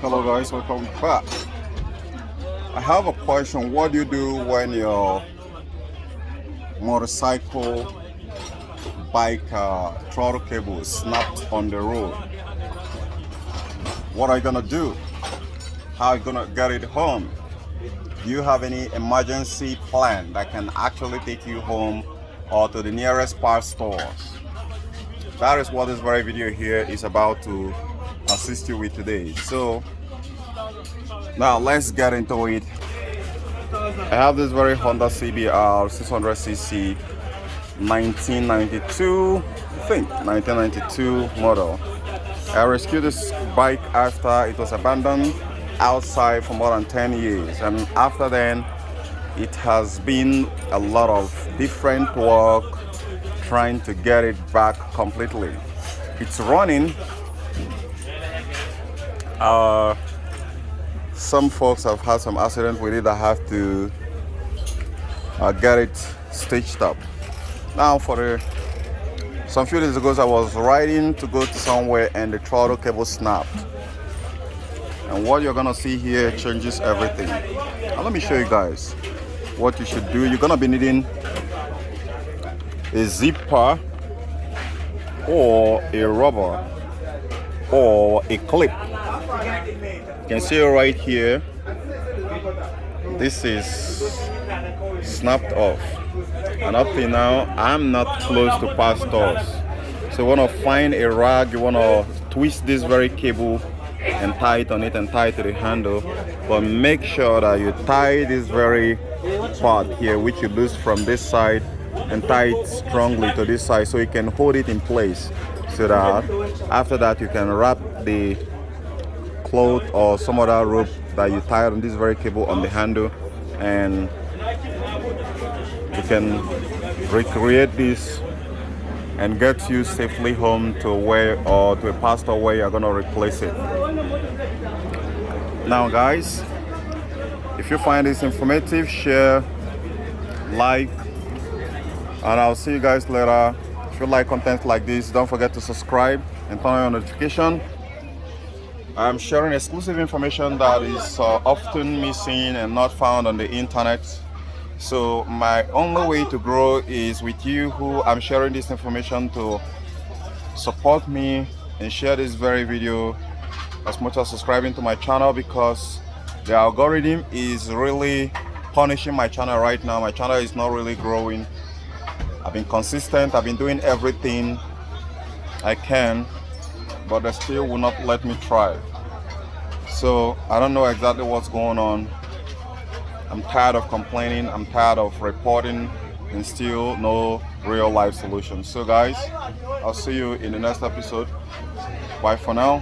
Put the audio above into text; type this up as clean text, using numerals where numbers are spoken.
Hello guys, welcome back. I have a question. What do you do when your motorcycle, bike, throttle cable is snapped on the road? What are you gonna do? How are you gonna get it home? Do you have any emergency plan that can actually take you home or to the nearest parts stores? That is what this very video here is about to assist you with today. So now let's get into it. I have this very Honda CBR 600cc 1992, I think 1992 model. I rescued this bike after it was abandoned outside for more than 10 years, and after then it has been a lot of different work trying to get it back completely. It's running. Some folks have had some accident with it that have to get it stitched up. Now some few days ago I was riding to go to somewhere and the throttle cable snapped. And what you're gonna see here changes everything. Now let me show you guys what you should do. You're gonna be needing a zipper or a rubber or a clip. You can see it right here. This is snapped off, and up till now I'm not close to past stores. So you want to find a rag, you want to twist this very cable and tie it on it and tie it to the handle, but make sure that you tie this very part here which you lose from this side and tie it strongly to this side so you can hold it in place, so that after that you can wrap the cloth or some other rope that you tied on this very cable on the handle, and you can recreate this and get you safely home to where or to a pastor where you're gonna replace it. Now guys, if you find this informative, share, like, and I'll see you guys later. If you like content like this, don't forget to subscribe and turn on your notification. I'm sharing exclusive information that is often missing and not found on the internet. So my only way to grow is with you who I'm sharing this information to support me and share this very video as much as subscribing to my channel, because the algorithm is really punishing my channel right now. My channel is not really growing. I've been consistent, I've been doing everything I can, but they still will not let me try. So I don't know exactly what's going on. I'm tired of complaining, I'm tired of reporting, and still no real life solution. So guys, I'll see you in the next episode. Bye for now.